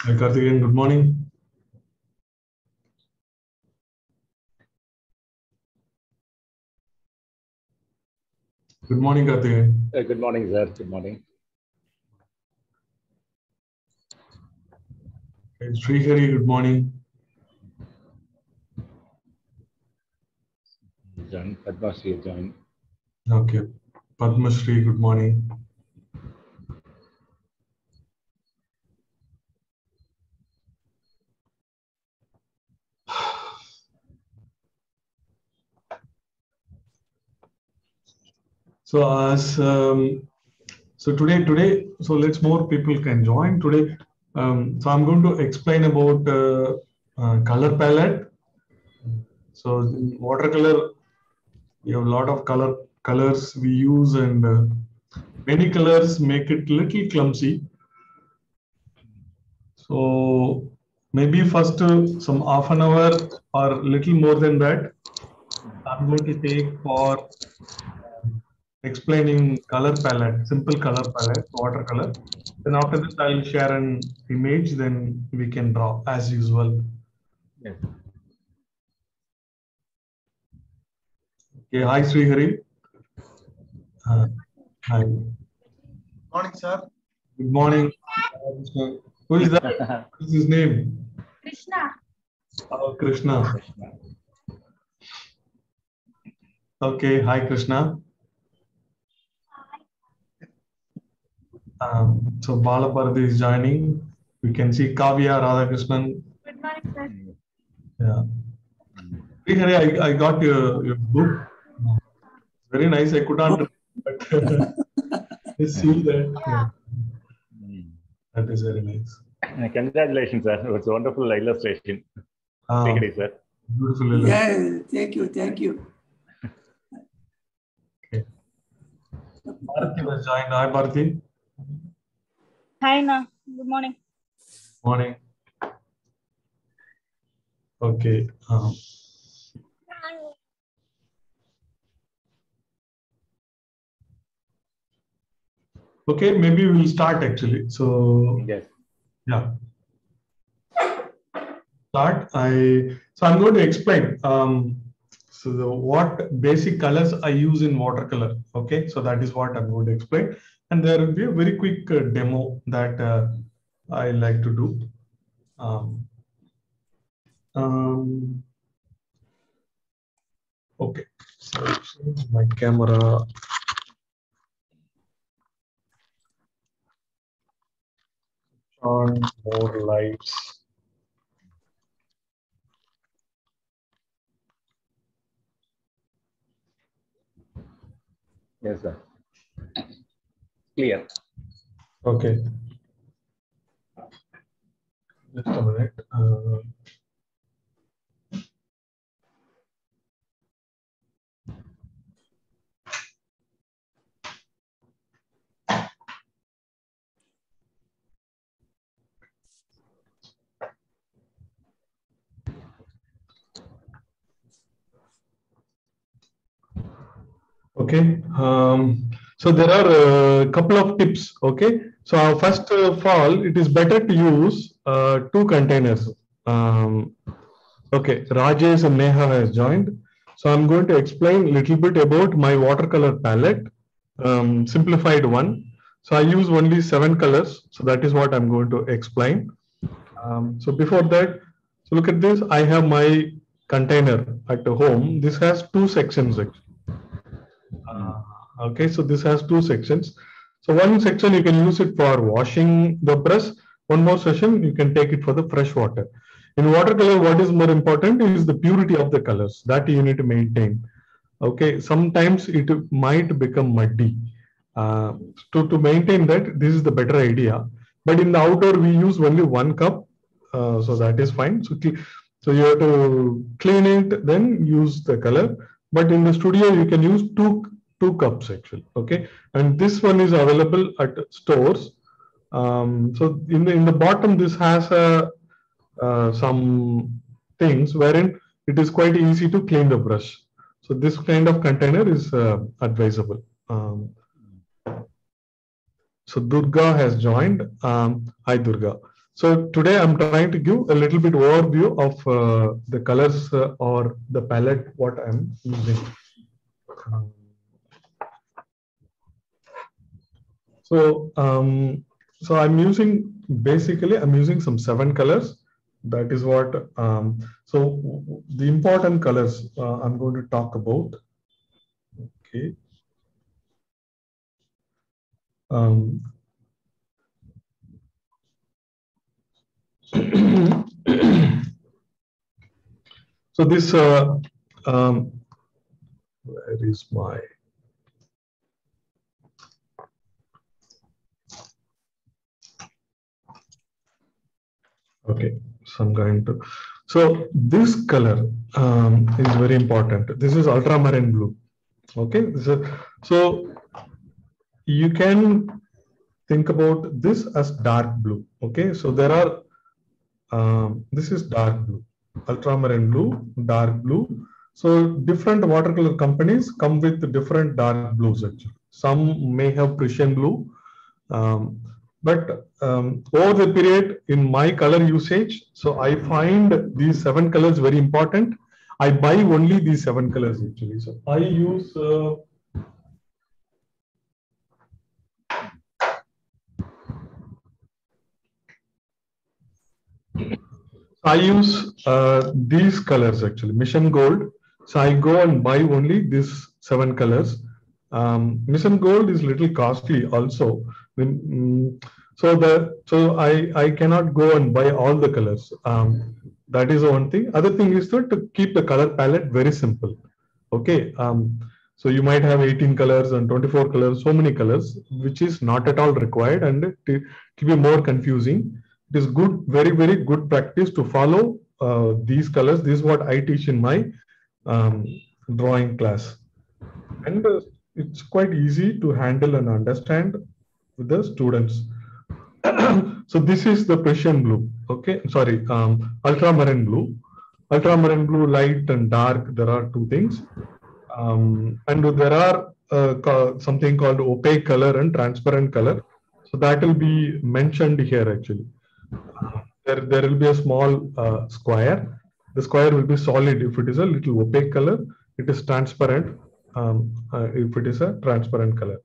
Hi Karthikeyan, good morning. Good morning, Karthikeyan. Good morning, sir. Good morning. Hey, Srihari, good morning. Join. Padma Shri join. Okay. Padma Shri, good morning. So today, so let's more people can join today. So I'm going to explain about color palette. So in watercolor, we have a lot of colors we use, and many colors make it little clumsy. So maybe first some half an hour or little more than that, I'm going to take for explaining color palette, simple color palette, watercolor. Then after this, I'll share an image, then we can draw as usual. Yes. Okay, hi Srihari. Hi. Morning, sir. Good morning. Who is that? What is his name? Krishna. Oh, Krishna. Okay, hi Krishna. So Balaparthi is joining. We can see Kavya, Radhakrishnan. Good morning, sir. Yeah. Srihari, I got your book. Very nice. I could not read, but just see that. Yeah. That is very nice. Congratulations, sir. It was a wonderful illustration. Take it, sir. Beautiful illustration. Yeah, thank you, thank you. Okay. Bharati was joined. Hi, Bharati. Hi, Na. Good morning. Morning. Okay. Okay, maybe we'll start actually. So Yes. yeah. Start. So I'm going to explain. What basic colors I use in watercolor. Okay, so that is what I'm going to explain, and there will be a very quick demo that I like to do. Okay, so my camera. On more lights. Yes, sir. Clear. Okay. Just a minute. Okay. So there are a couple of tips. Okay. So first of all, it is better to use two containers. Okay. Rajesh and Neha has joined. So I'm going to explain a little bit about my watercolor palette, simplified one. So I use only 7 colors. So that is what I'm going to explain. So before that, so look at this. I have my container at home. This has 2 sections actually. Okay, so this has 2 sections. So one section you can use it for washing the brush. One more session you can take it for the fresh water. In watercolor, what is more important is the purity of the colors that you need to maintain. Okay, sometimes it might become muddy. To maintain that, this is the better idea. But in the outdoor, we use only 1 cup, so that is fine. So you have to clean it, then use the color. But in the studio, you can use two cups actually. Okay, and this one is available at stores. So in the bottom, this has some things wherein it is quite easy to clean the brush. So this kind of container is advisable. So Durga has joined. Hi Durga. So today I'm trying to give a little bit overview of the colors or the palette what I'm using. So I'm using some 7 colors. That is what. So the important colors I'm going to talk about. Okay. So this where is my okay, so I'm going to, so this color is very important. This is ultramarine blue. Okay, so you can think about this as dark blue. Okay, so there are this is dark blue, ultramarine blue, dark blue. So different watercolor companies come with different dark blues actually. Some may have Prussian blue, but over the period in my color usage, so I find these 7 colors very important. I buy only these 7 colors actually. So I use these colors actually, mission gold. So I go and buy only these 7 colors. Mission gold is little costly also. So I cannot go and buy all the colors. That is one thing. Other thing is to keep the color palette very simple. Okay. So you might have 18 colors and 24 colors, so many colors, which is not at all required, and to be more confusing. It is good, very, very good practice to follow these colors. This is what I teach in my drawing class. And it's quite easy to handle and understand with the students. So this is the Prussian blue. Okay, sorry, ultramarine blue. Ultramarine blue, light and dark, there are 2 things. And there are something called opaque color and transparent color. So that will be mentioned here actually. There will be a small square. The square will be solid if it is a little opaque color. It is transparent if it is a transparent color.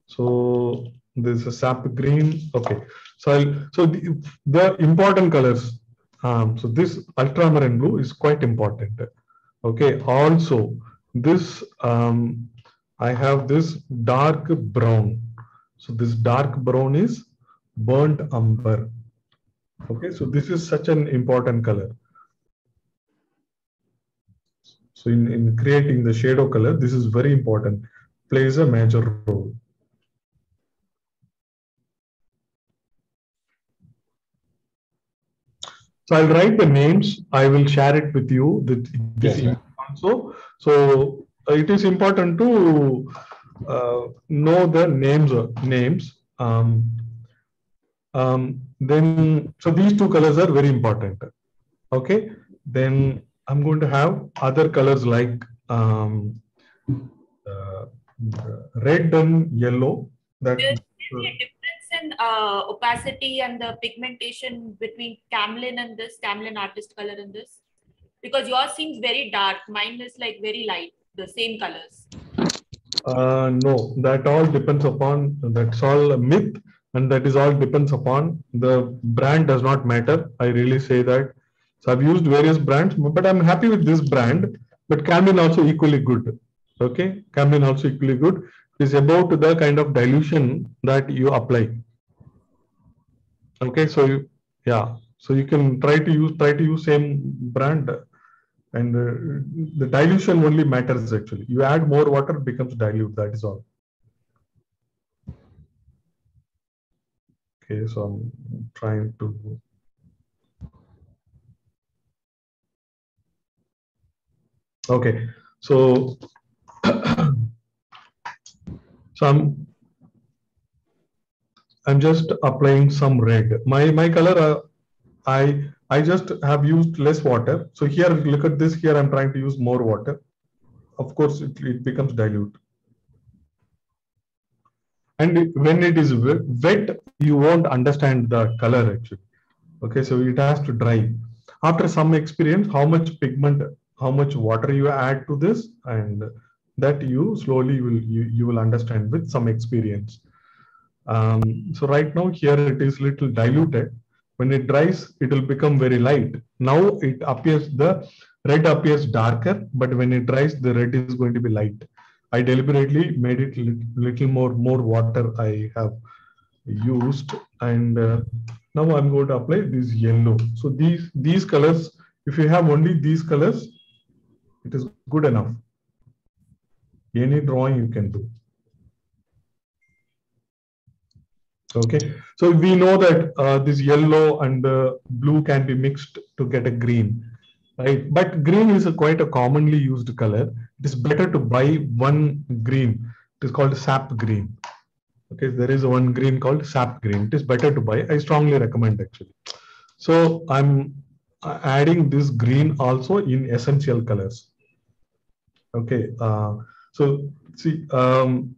So this is a sap green. Okay. So the important colors. So this ultramarine blue is quite important. Okay. Also, this I have this dark brown. So this dark brown is burnt umber. Okay, so this is such an important color. So in creating the shadow color, this is very important, plays a major role. So I'll write the names. I will share it with you. This yes, also. So it is important to know the names. Then so these 2 colors are very important. Okay. Then I'm going to have other colors like red and yellow. That there's a difference in opacity and the pigmentation between Camlin and this Camlin artist color and this, because yours seems very dark, mine is like very light, the same colors. No, that all depends upon, that's all a myth, and that is all depends upon the brand. Does not matter. I really say that. So I've used various brands, but I'm happy with this brand. But Camlin also equally good. Okay, Camlin also equally good. It's about the kind of dilution that you apply. Okay, so yeah, so you can try to use same brand, and the dilution only matters actually. You add more water, it becomes dilute. That is all. Okay, so I'm trying to. Okay, so I'm just applying some red. My color, I just have used less water. So here, look at this. Here, I'm trying to use more water. Of course, it becomes dilute. And when it is wet, you won't understand the color actually. Okay, so it has to dry. After some experience, how much pigment, how much water you add to this, and that you slowly you will understand with some experience. So right now here it is little diluted. When it dries, it will become very light. Now it appears, the red appears darker, but when it dries, the red is going to be light. I deliberately made it little more water I have used, and now I'm going to apply this yellow. So these colors, if you have only these colors, it is good enough. Any drawing you can do. Okay, so we know that this yellow and blue can be mixed to get a green, right? But green is quite a commonly used color. It is better to buy one green. It is called sap green. Okay, there is one green called sap green. It is better to buy. I strongly recommend actually. So I'm adding this green also in essential colors. Okay, so see,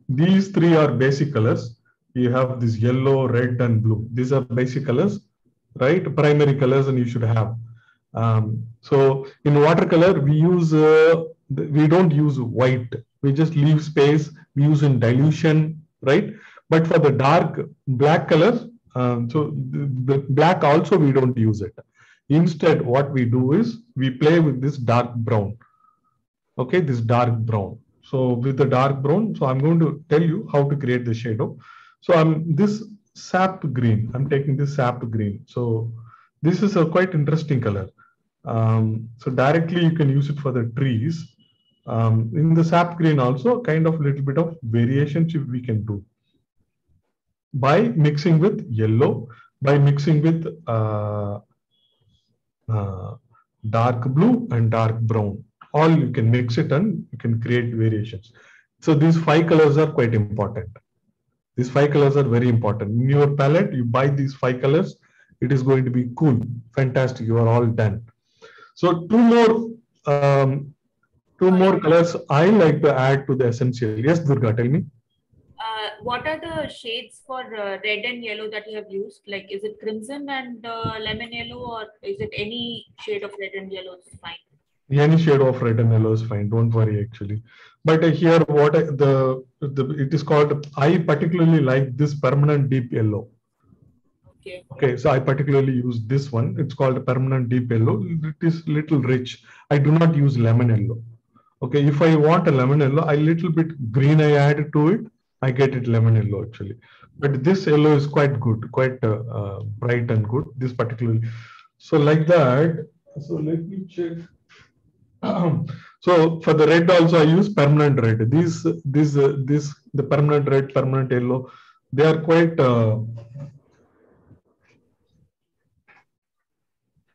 these three are basic colors. You have this yellow, red, and blue. These are basic colors, right? Primary colors, and you should have. So in watercolor, we don't use white. We just leave space. We use in dilution, right? But for the dark black colors, so the black also we don't use it. Instead, what we do is we play with this dark brown. Okay, this dark brown. So with the dark brown, so I'm going to tell you how to create the shadow. So I'm this sap green. I'm taking this sap green. So this is a quite interesting color. So directly you can use it for the trees. In the sap green also, kind of little bit of variations we can do by mixing with yellow, by mixing with dark blue and dark brown. All you can mix it and you can create variations. So these 5 colors are quite important. These 5 colors are very important. In your palette, you buy these 5 colors, it is going to be cool, fantastic. You are all done. So two more colors I like to add to the essential. Yes, Durga, tell me. What are the shades for red and yellow that you have used? Like, is it crimson and lemon yellow, or is it any shade of red and yellow is fine? Any shade of red and yellow is fine. Don't worry, actually. But here, what it is called. I particularly like this permanent deep yellow. Okay. Okay, so I particularly use this one. It's called permanent deep yellow. It is little rich. I do not use lemon yellow. Okay, if I want a lemon yellow, a little bit green I add to it. I get it lemon yellow actually. But this yellow is quite good, quite bright and good. This particularly. So like that. So let me check. So for the red also I use permanent red. The permanent red, permanent yellow, they are quite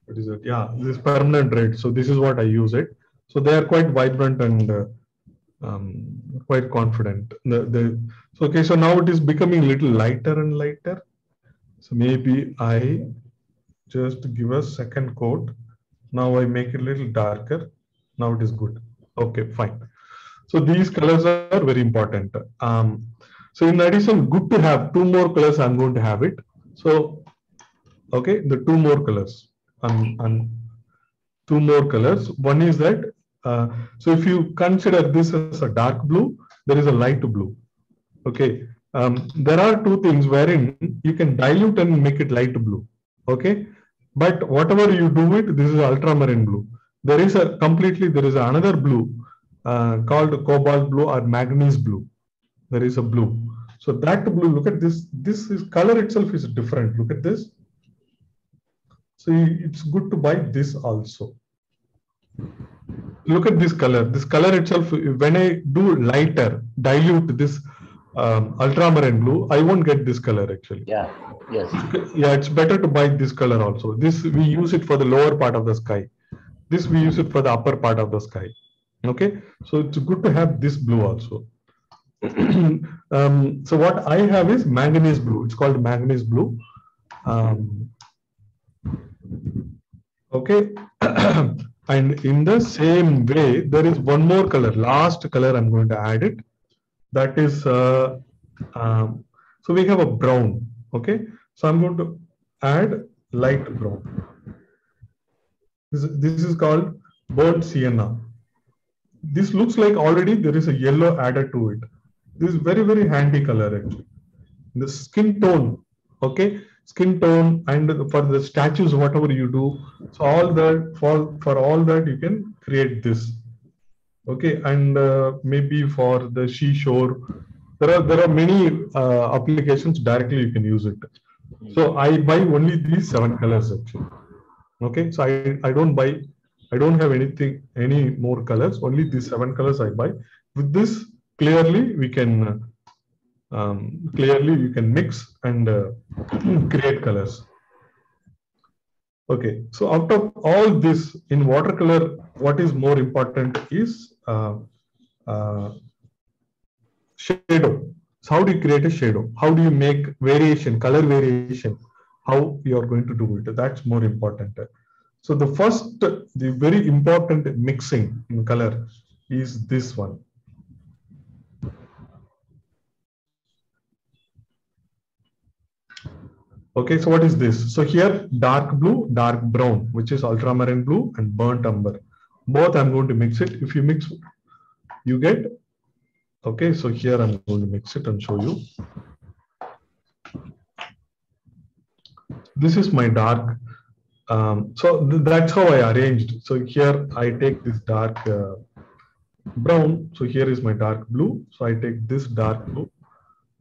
what is it? Yeah, this permanent red. So this is what I use it. So they are quite vibrant and quite confident. So okay, so now it is becoming a little lighter and lighter. So maybe I just give a second coat. Now I make it a little darker. Now it is good. Okay, fine. So these colors are very important. So in addition, good to have 2 more colors. I'm going to have it. So okay, the 2 more colors. 2 more colors. One is that. So if you consider this as a dark blue, there is a light blue. Okay. There are 2 things wherein you can dilute and make it light blue. Okay. But whatever you do with, this is ultramarine blue. There is another blue called cobalt blue or manganese blue. There is a blue. So that blue, look at this. This is color itself is different. Look at this. So it's good to buy this also. Look at this color. This color itself, when I do lighter, dilute this ultramarine blue, I won't get this color actually. Yeah. Yes. Yeah, it's better to buy this color also. This we use it for the lower part of the sky. This we use it for the upper part of the sky. Okay, so it's good to have this blue also. So what I have is manganese blue. It's called manganese blue. Okay. And in the same way, there is one more color, last color I'm going to add it. That is So we have a brown. Okay. So I'm going to add light brown. This is called burnt sienna. This looks like already there is a yellow added to it. This is very, very handy color actually. The skin tone, okay, skin tone, and for the statues, whatever you do, so all that for all that you can create this, okay, and maybe for the seashore, there are many applications directly you can use it. So I buy only these 7 colors actually. Okay, so I don't have any more colors. Only these 7 colors I buy. With this, clearly we can mix and create colors. Okay, so out of all this in watercolor, what is more important is shadow. So how do you create a shadow? How do you make variation, color variation? How you are going to do it? That's more important. So the very important mixing in color is this one. Okay, so what is this? So here dark blue, dark brown, which is ultramarine blue, and burnt umber. Both I'm going to mix it. If you mix, you get. Okay, so here I'm going to mix it and show you. This is my dark. So that's how I arranged. So here I take this dark brown. So here is my dark blue. So I take this dark blue.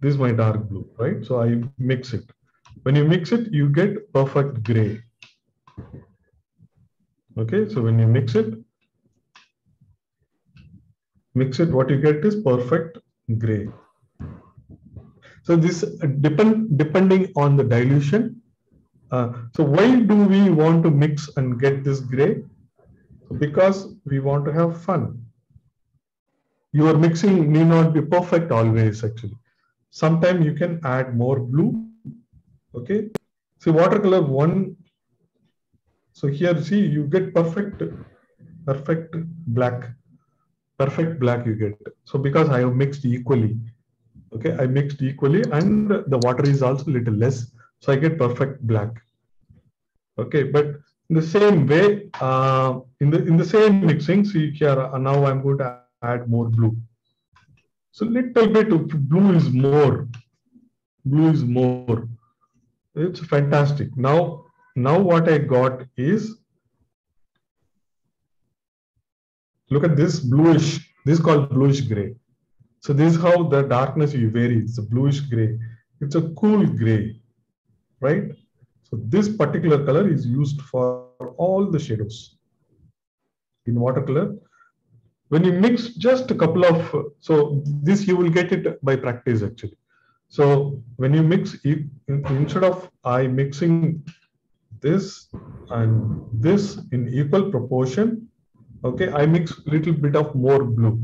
This is my dark blue, right? So I mix it. When you mix it, you get perfect gray. Okay, so when you mix it, what you get is perfect gray. So this depending on the dilution. So why do we want to mix and get this gray? Because we want to have fun. Your mixing need not be perfect always actually. Sometimes you can add more blue. Okay, see watercolor 1. So here, see, you get perfect black. Perfect black you get. So because I have mixed equally. Okay, I mixed equally and the water is also little less. So I get perfect black. Okay, but in the same way, in the same mixing, see here, now I'm going to add more blue. So little bit of blue is more. Blue is more. It's fantastic. Now what I got is, look at this bluish. This is called bluish gray. So this is how the darkness you vary. It's a bluish gray. It's a cool gray, right? So this particular color is used for all the shadows in watercolor. When you mix just a couple of, so this you will get it by practice actually. So when you mix, instead of I mixing this and this in equal proportion, okay, I mix little bit of more blue.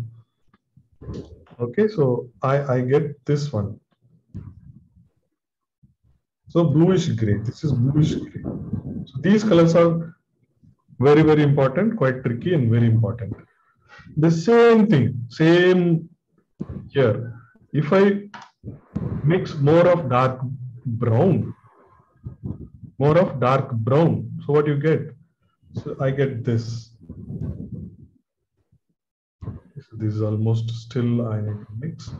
Okay, so I get this one. So bluish gray. This is bluish gray. So these colors are very, very important, quite tricky and very important. The same thing, same here. If I mix more of dark brown, so what you get? So I get this. So this is almost still, I need to mix.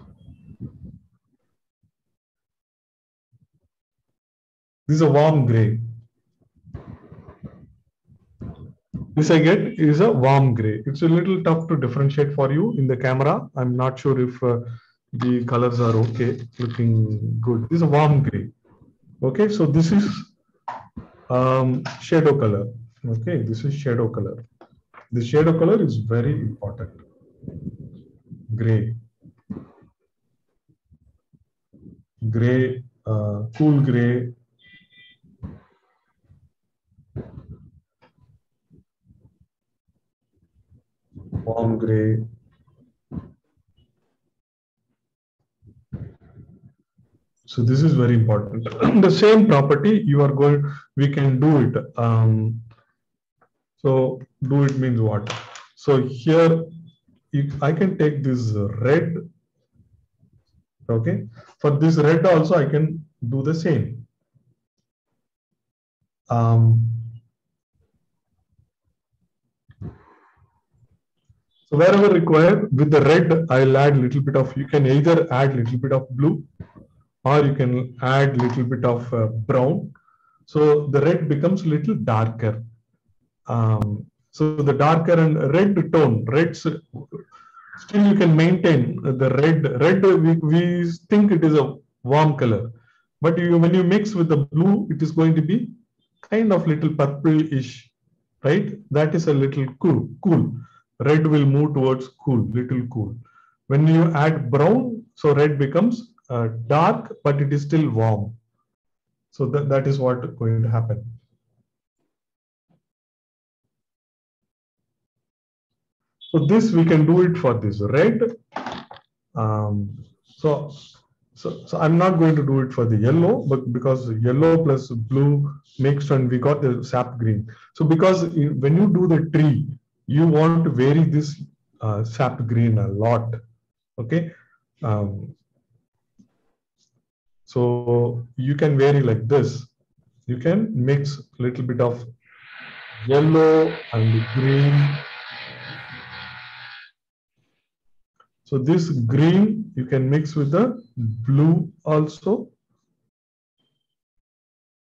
This is a warm gray. This I get is a warm gray. It's a little tough to differentiate for you in the camera. I'm not sure if the colors are okay, looking good. This is a warm gray. Okay, so this is shadow color. Okay, this is shadow color. The shadow color is very important. Gray. Gray, cool gray. Warm gray. So this is very important. The same property you are going, we can do it. So do it means what? So here I can take this red. Okay, for this red also, I can do the same. So wherever required, with the red, I'll add a little bit of, you can either add a little bit of blue or you can add a little bit of brown. So the red becomes a little darker. So the darker and red tone, reds, still you can maintain the red. Red, we think it is a warm color, but when you mix with the blue, it is going to be kind of little purple-ish, right? That is a little cool. Red will move towards cool, little cool. When you add brown, so red becomes dark, but it is still warm. So that is what is going to happen. So this we can do it for this red. So I'm not going to do it for the yellow, but because yellow plus blue mixed and we got the sap green. So because when you do the tree, you want to vary this sap green a lot. Okay. So you can vary like this. You can mix a little bit of yellow and green. So this green you can mix with the blue also.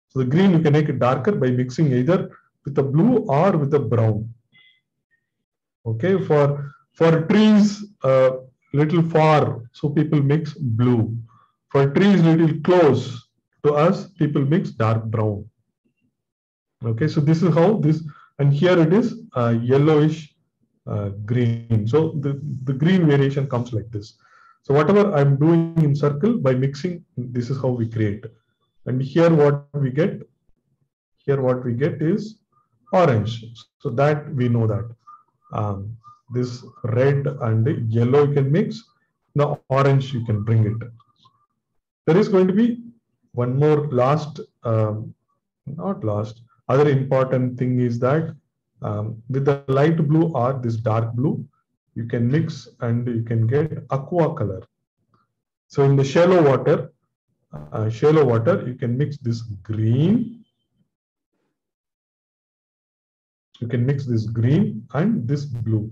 So the green you can make it darker by mixing either with the blue or with the brown. Okay, for trees little far, so people mix blue. For trees little close to us, people mix dark brown. Okay, so this is how this, and here it is yellowish green. So the green variation comes like this. So whatever I'm doing in circle, by mixing, this is how we create. And here what we get is orange. So that we know that this red and yellow you can mix. The orange you can bring it. There is going to be one more last, not last, other important thing is that with the light blue or this dark blue, you can mix and you can get aqua color. So in the shallow water, you can mix this green. You can mix this green and this blue.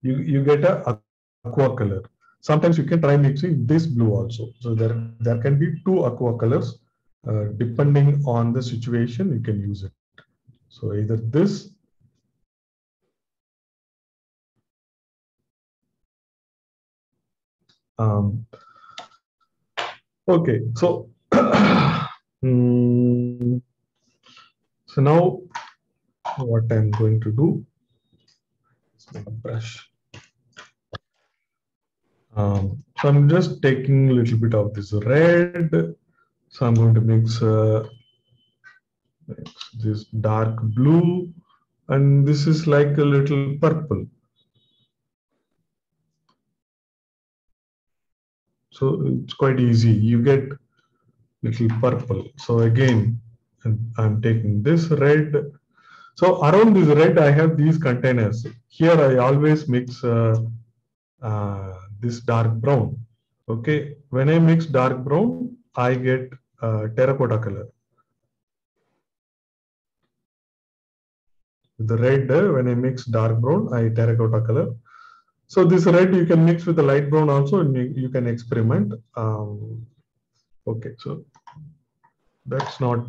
You get a aqua color. Sometimes you can try mixing this blue also. So there can be two aqua colors. Depending on the situation, you can use it. So either this okay, so so now what I'm going to do is make a brush. So I'm just taking a little bit of this red. So I'm going to mix this dark blue, and this is like a little purple. So it's quite easy. You get little purple. So again, I'm taking this red. So around this red, I have these containers. Here I always mix this dark brown. Okay, when I mix dark brown, I get terracotta color. The red, when I mix dark brown, I terracotta color. So this red you can mix with the light brown also, and you can experiment. Okay, so that's not,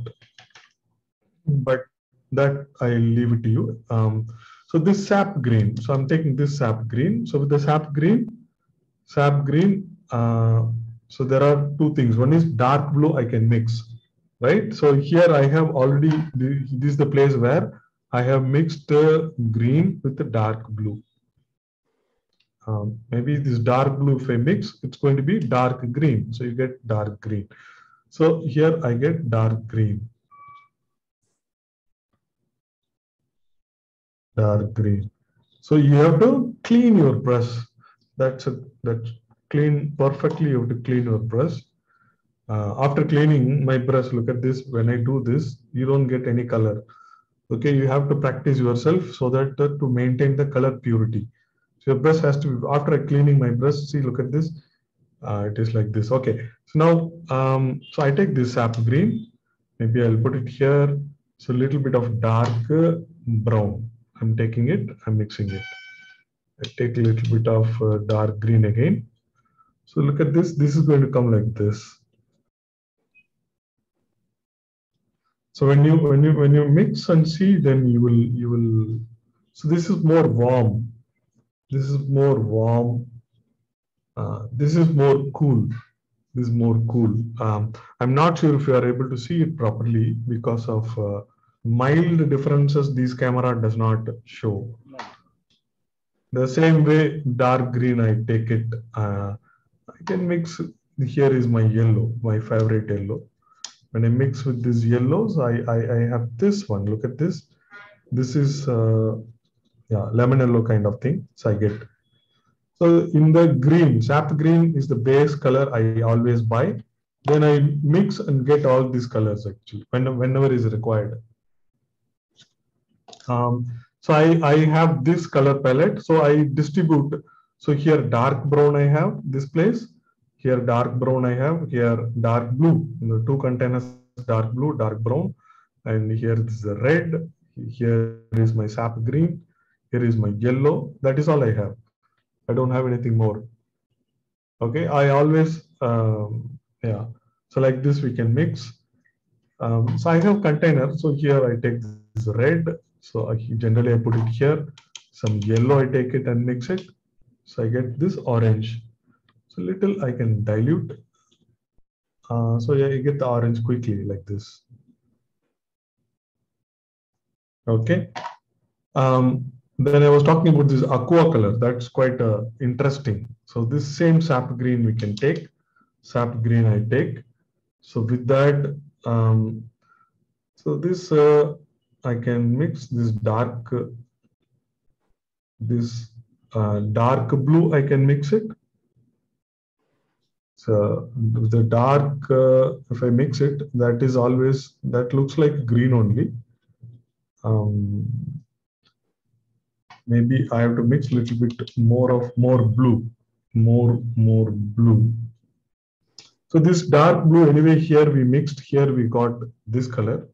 but that I'll leave it to you. So this sap green, so I'm taking this sap green. So with the sap green, so there are two things. One is dark blue I can mix, right? So here I have already, this is the place where I have mixed green with the dark blue. Maybe this dark blue, if I mix, it's going to be dark green. So you get dark green. So here I get dark green. Dark green. So you have to clean your brush. That's clean perfectly. You have to clean your brush. After cleaning my brush, look at this. When I do this, you don't get any color. Okay, you have to practice yourself so that to maintain the color purity. So your brush has to be, after cleaning my brush, see, look at this. It is like this. Okay. So now, so I take this sap green. Maybe I'll put it here. So a little bit of dark brown. I'm taking it. I'm mixing it. I take a little bit of dark green again. So look at this. This is going to come like this. So when you mix and see, then you will. So this is more warm. This is more warm. This is more cool. This is more cool. I'm not sure if you are able to see it properly because of mild differences. This camera does not show. The same way, dark green, I take it. I can mix. Here is my yellow, my favorite yellow. When I mix with these yellows, I have this one. Look at this. This is yeah, lemon yellow kind of thing. So I get. So in the green, sap green is the base color I always buy. Then I mix and get all these colors actually whenever is required. So I have this color palette. So I distribute. So here dark brown I have this place. Here dark brown I have. Here dark blue. In the two containers, dark blue, dark brown. And here is the red. Here is my sap green. Here is my yellow. That is all I have. I don't have anything more. Okay, I always, yeah. So like this we can mix. So I have container. So here I take this red. So generally I put it here. Some yellow I take it and mix it. So I get this orange. So little I can dilute. So yeah, you get the orange quickly like this. Okay. Then I was talking about this aqua color. That's quite interesting. So this same sap green we can take. Sap green I take. So with that, so this I can mix this dark, dark blue. I can mix it. So the dark, if I mix it, that is always, that looks like green only. Maybe I have to mix a little bit more blue, more blue. So this dark blue, anyway, here we mixed, here we got this color.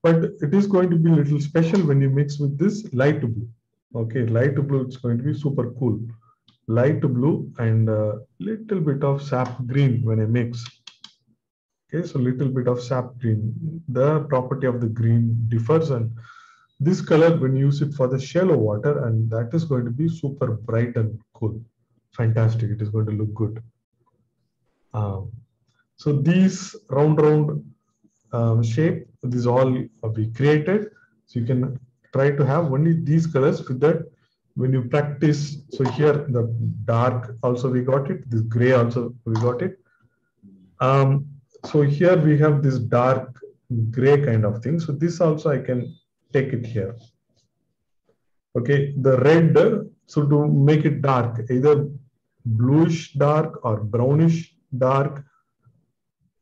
But it is going to be a little special when you mix with this light blue. Okay, light blue, it's going to be super cool. Light blue and a little bit of sap green when I mix. Okay, so little bit of sap green. The property of the green differs, and this color when you use it for the shallow water, and that is going to be super bright and cool. Fantastic, it is going to look good. So these round shape, these all we created. So you can try to have only these colors with that when you practice. So here the dark also we got it, this gray also we got it. So here we have this dark gray kind of thing. So this also I can take it here. Okay, the red, so to make it dark, either bluish dark or brownish dark,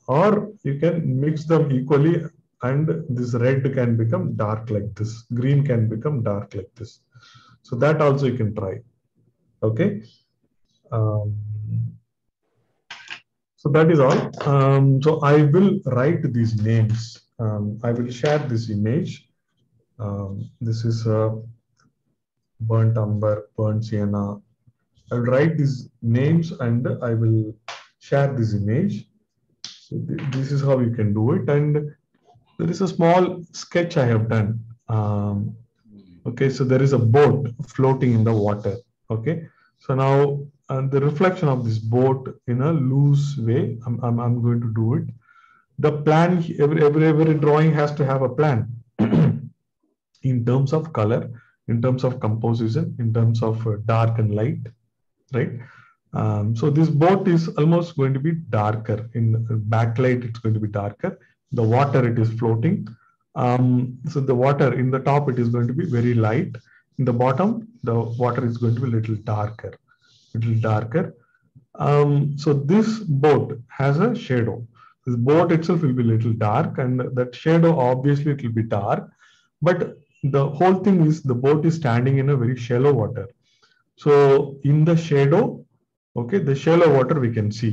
or you can mix them equally and this red can become dark like this, green can become dark like this. So that also you can try. Okay. So that is all. So I will write these names. I will share this image. This is burnt umber, burnt sienna. I will write these names and I will share this image. So this is how you can do it. And there is a small sketch I have done. Okay, so there is a boat floating in the water. Okay, so now the reflection of this boat in a loose way, I'm going to do it. The plan, every drawing has to have a plan in terms of color, in terms of composition, in terms of dark and light, right? So this boat is almost going to be darker. In backlight, it's going to be darker. The water, it is floating. So the water in the top, it is going to be very light. In the bottom, the water is going to be a little darker, so this boat has a shadow. This boat itself will be a little dark, and that shadow, obviously, it will be dark. But the whole thing is the boat is standing in a very shallow water. So in the shadow, Okay, the shallow water we can see.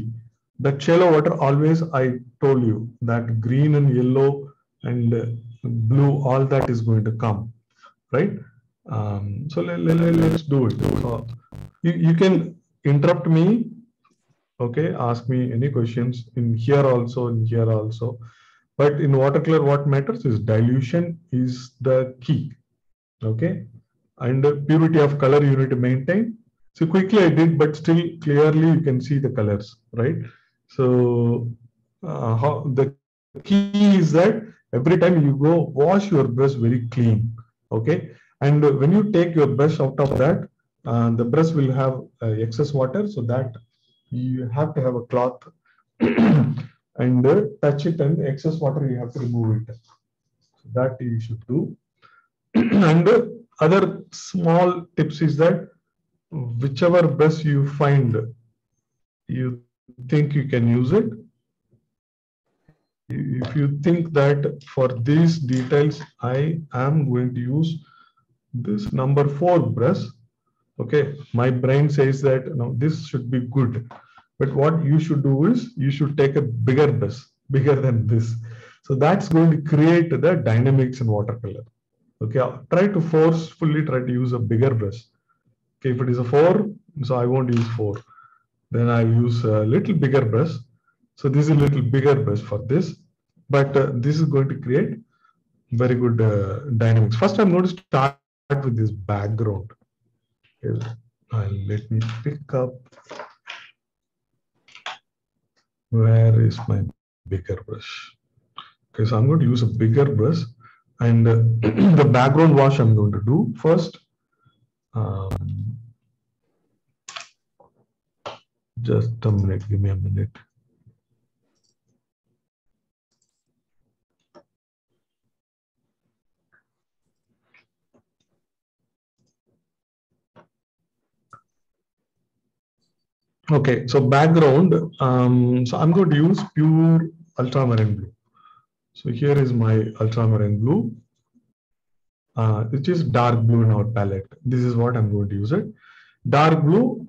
That shallow water always, I told you that green and yellow and blue, all that is going to come, right? So let's do it. So you can interrupt me, okay? Ask me any questions in here also, in here also. But in watercolor, what matters is dilution is the key, okay? And the purity of color you need to maintain. So quickly I did, but still clearly you can see the colors, right? So how the key is that every time you go wash your brush very clean, okay? And when you take your brush out of that, the brush will have excess water, so that you have to have a cloth and touch it, and excess water you have to remove it. So that you should do. And other small tips is that whichever brush you find, you think you can use it. If you think that for these details, I am going to use this number 4 brush, okay, my brain says that no, this should be good. But what you should do is you should take a bigger brush, bigger than this. So that's going to create the dynamics in watercolor. Okay, I'll try to forcefully try to use a bigger brush. Okay, if it is a 4, so I won't use 4. Then I'll use a little bigger brush. So this is a little bigger brush for this, but this is going to create very good dynamics. First, I'm going to start with this background. Okay. Let me pick up. Where is my bigger brush? Okay, so I'm going to use a bigger brush, and the background wash I'm going to do first. Just a minute, give me a minute. Okay, so background, so I'm going to use pure ultramarine blue. So here is my ultramarine blue, which is dark blue in our palette. This is what I'm going to use it. Dark blue,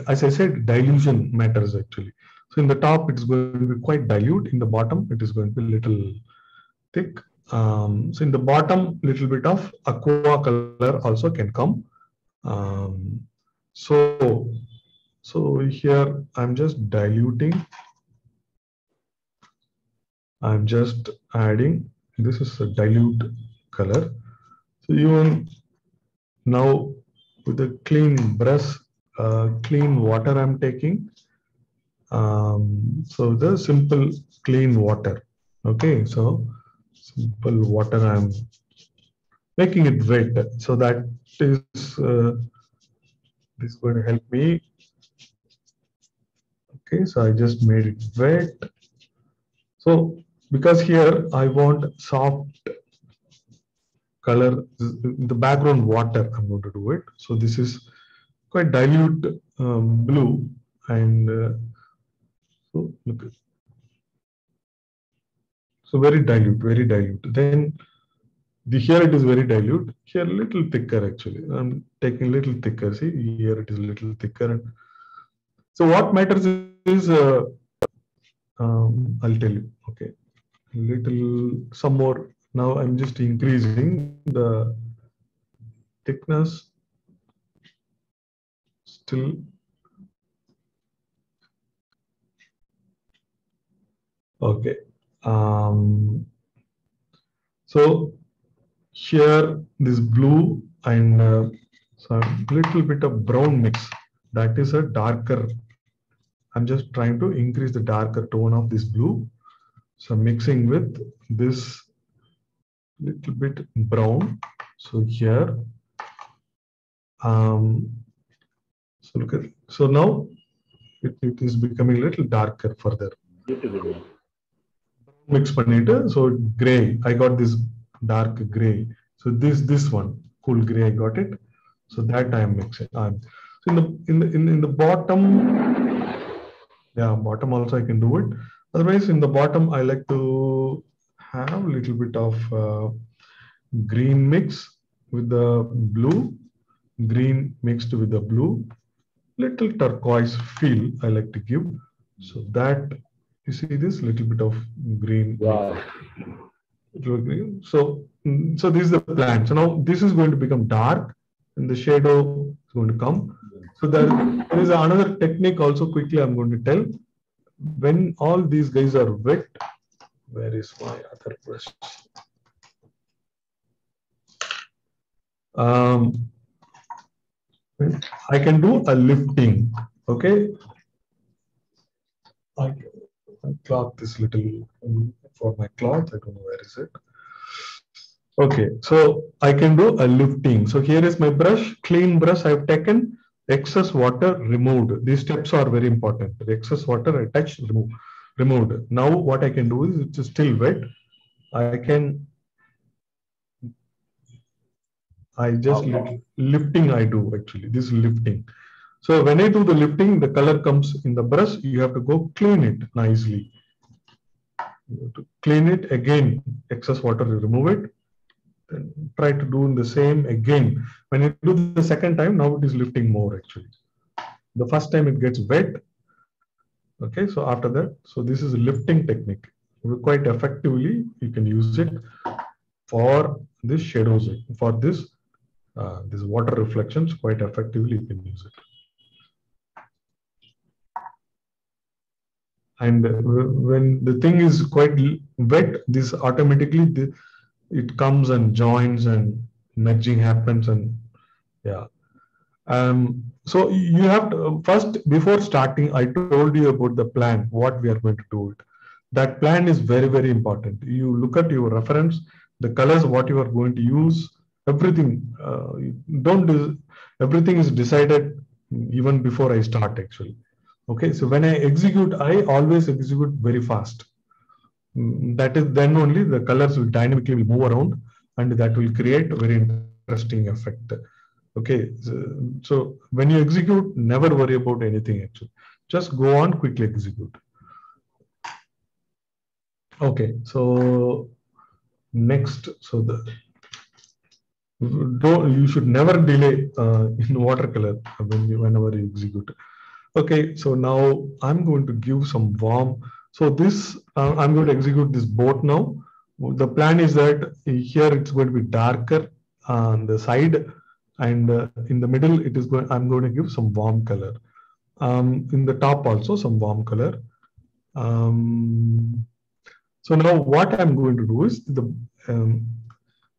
as I said, dilution matters actually. So in the top, it's going to be quite dilute. In the bottom, it is going to be a little thick. So in the bottom, little bit of aqua color also can come. So here I'm just diluting. I'm just adding. This is a dilute color. So even now with a clean brush, clean water I'm taking. So the simple clean water. Okay, so simple water I'm making it wet. So that is this is going to help me. Okay, so I just made it wet. So because here I want soft color, the background water, I'm going to do it. So this is quite dilute blue, and so look, so very dilute. Then here it is very dilute. Here a little thicker actually. I'm taking a little thicker. See here it is a little thicker. So what matters is I'll tell you. Okay, some more. Now I'm just increasing the thickness. Still. Okay. So here this blue and so little bit of brown mix. That is a darker. I'm just trying to increase the darker tone of this blue. So mixing with this little bit brown. So here, so look at, so now it is becoming a little darker further. Mix pannite, so gray. I got this dark gray. So this one, cool gray, I got it. So that I am mixing. So in the bottom, yeah, bottom also I can do it. Otherwise, in the bottom, I like to have a little bit of green mix with the blue, green mixed with the blue. little turquoise feel I like to give. So that you see this little bit of green. Wow. So, so this is the plan. So now this is going to become dark and the shadow is going to come. So there is another technique also quickly I'm going to tell. When all these guys are wet, where is my other brush? I can do a lifting, okay? I cloth this little for my cloth. I don't know where is it. Okay, so I can do a lifting. So here is my brush, clean brush I've taken, excess water removed. These steps are very important. The excess water I touched, removed. Now what I can do is it's still wet. I just lifting I do actually, this lifting. So when I do the lifting, the color comes in the brush. You have to go clean it nicely. You have to clean it again, excess water, remove it. Then try to do the same again. When you do the second time, now it is lifting more actually. The first time it gets wet. Okay, so after that, so this is a lifting technique. Quite effectively, you can use it for this shadows, for this water reflections. Quite effectively, you can use it. And when the thing is quite wet, this automatically it comes and joins and merging happens, and yeah. So you have to first, before starting, I told you about the plan, what we are going to do it. That plan is very, very important. You look at your reference, the colors, what you are going to use, everything. Everything is decided even before I start actually. Okay, so when I execute, I always execute very fast. That is then only the colors will dynamically move around, and that will create a very interesting effect. Okay, so when you execute, never worry about anything actually. Just go on, quickly execute. Okay, so next, so you should never delay in watercolor whenever you execute. Okay, so now I'm going to give some warm. So this, I'm going to execute this boat now. The plan is that here it's going to be darker on the side, and in the middle it is going. I'm going to give some warm color. In the top also some warm color. So now what I'm going to do is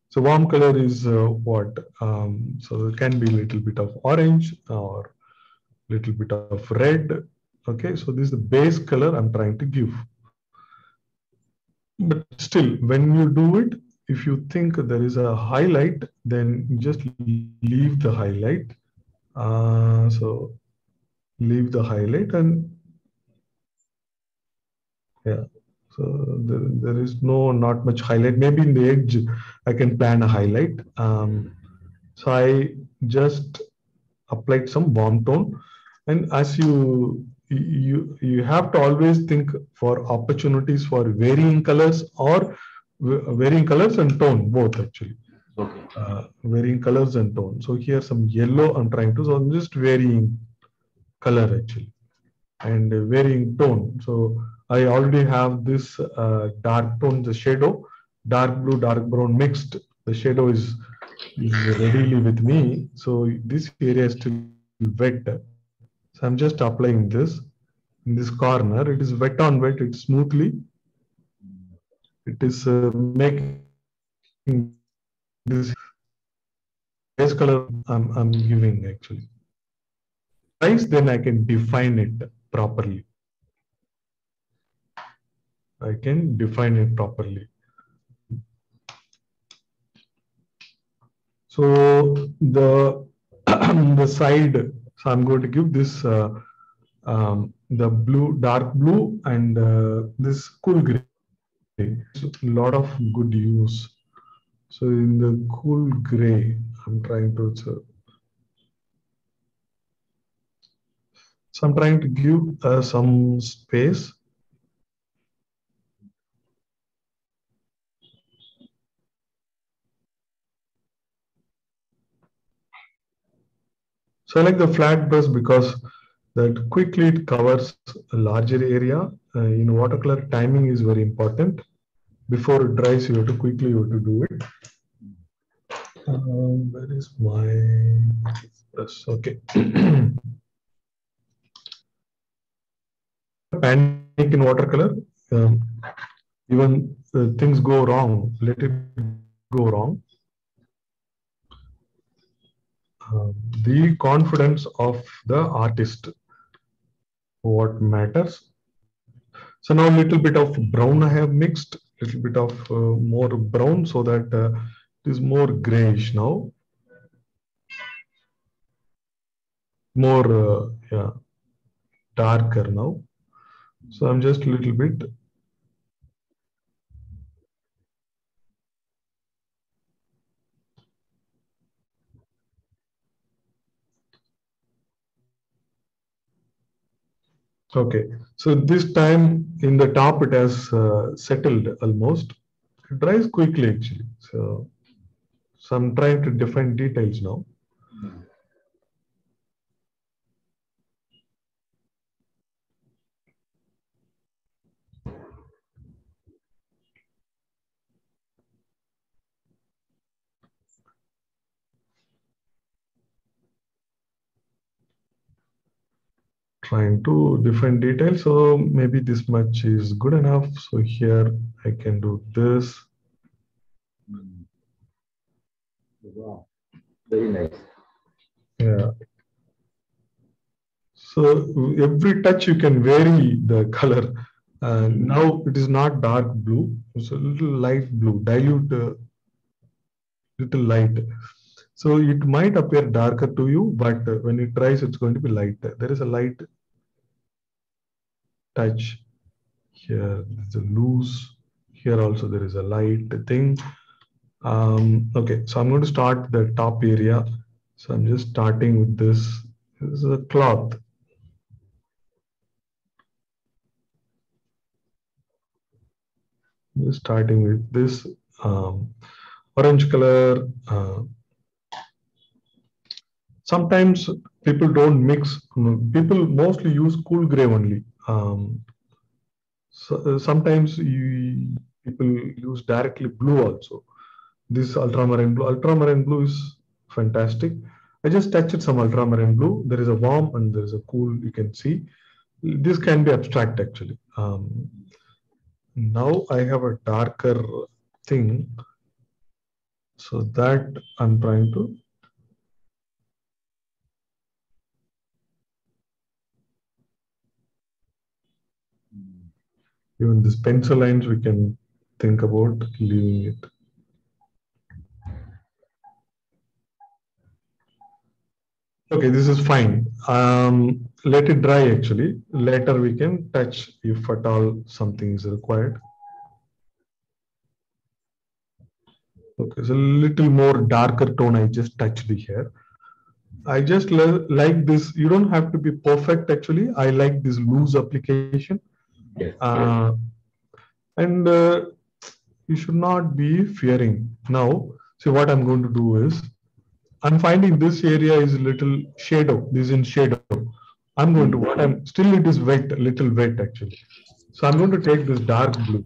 so warm color is what? So it can be a little bit of orange or little bit of red. Okay, so this is the base color I'm trying to give. But still, when you do it, if you think there is a highlight, then just leave the highlight. So leave the highlight, and yeah. So there is not much highlight. Maybe in the edge, I can plan a highlight. So I just applied some warm tone, and as you have to always think for opportunities for varying colors or varying colors and tone both actually. Okay. Varying colors and tone. So here some yellow I'm trying to, so I'm just varying color actually and varying tone. So I already have this dark tone, the shadow, dark blue, dark brown mixed. The shadow is readily with me. So this area is still wet. So I'm just applying this in this corner. It is wet on wet. It's smoothly. It is making this base color I'm giving actually. Nice, then I can define it properly. I can define it properly. So the the side, so I'm going to give this the blue, dark blue, and this cool gray. A lot of good use. So in the cool gray, I'm trying to so I'm trying to give some space. So I like the flat brush because that quickly it covers a larger area. In watercolor, timing is very important. Before it dries, you have to quickly do it. Where is my brush? Okay. Panic in watercolor. Even things go wrong. Let it go wrong. The confidence of the artist, what matters. So now a little bit of brown I have mixed, little bit of more brown so that it is more grayish now. More yeah, darker now. So I'm just a little bit. Okay, so this time in the top it has settled almost. It dries quickly actually. So I'm trying to define details now. Trying to define details, so maybe this much is good enough. So here I can do this. Wow, very nice. Yeah. So every touch you can vary the color. Now it is not dark blue; it's a little light blue, dilute, little light. So it might appear darker to you, but when it dries, it's going to be light. There is a light touch here. There's a loose. Here also there is a light thing. Okay, so I'm going to start the top area. So I'm just starting with this. This is a cloth. Just starting with this orange color. Sometimes people don't mix. People mostly use cool gray only. Sometimes people use directly blue also. This ultramarine blue. Ultramarine blue is fantastic. I just touched some ultramarine blue. There is a warm and there is a cool. You can see. This can be abstract actually. Now I have a darker thing. So that I'm trying to. Even this pencil lines, we can think about leaving it. Okay, this is fine. Let it dry actually. Later we can touch if at all something is required. Okay, so a little more darker tone I just touched here. I just like this. You don't have to be perfect actually. I like this loose application. Yes. And you should not be fearing. Now, see what I'm going to do is, I'm finding this area is a little shadow. This is in shadow. I'm going to what I'm still it is wet, a little wet actually. So I'm going to take this dark blue.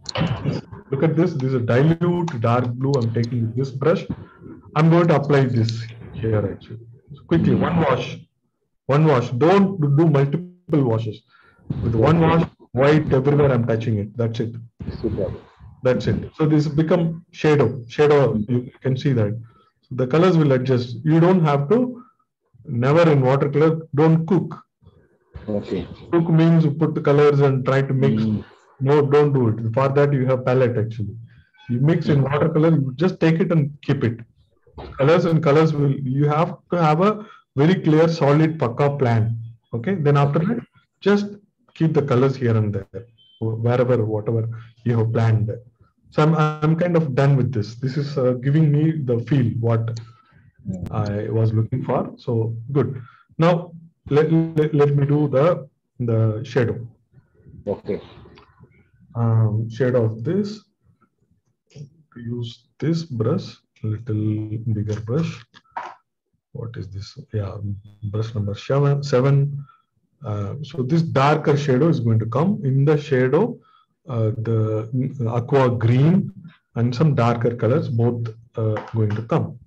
Look at this. This is a dilute dark blue. I'm taking this brush. I'm going to apply this here actually. So quickly, one wash. One wash. Don't do multiple washes. With one wash, white everywhere. I'm touching it. That's it. Super. That's it. So this become shadow. Shadow. You can see that. So the colors will adjust. You don't have to. Never in watercolor. Don't cook. Okay. Cook means you put the colors and try to mix. No, don't do it. For that you have palette actually. You mix in watercolor. You just take it and keep it. Colors and colors will. You have to have a very clear, solid, pakka plan. Okay. Then after that, just keep the colors here and there, wherever, whatever you have planned. So I'm kind of done with this. This is giving me the feel what I was looking for. So good. Now let me do the shadow. Okay. Shadow of this. Use this brush, little bigger brush. what is this? Yeah, brush number 7. So this darker shadow is going to come in the shadow, the aqua green and some darker colors both going to come.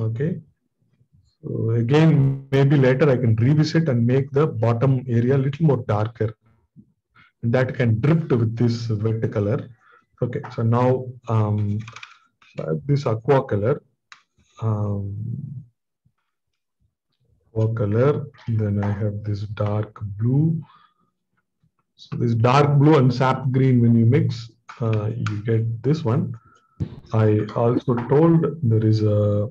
Okay. So again, maybe later I can revisit and make the bottom area a little more darker. That can drift with this wet color. Okay, so now this aqua color. Color, then I have this dark blue. So this dark blue and sap green, when you mix, you get this one. I also told there is a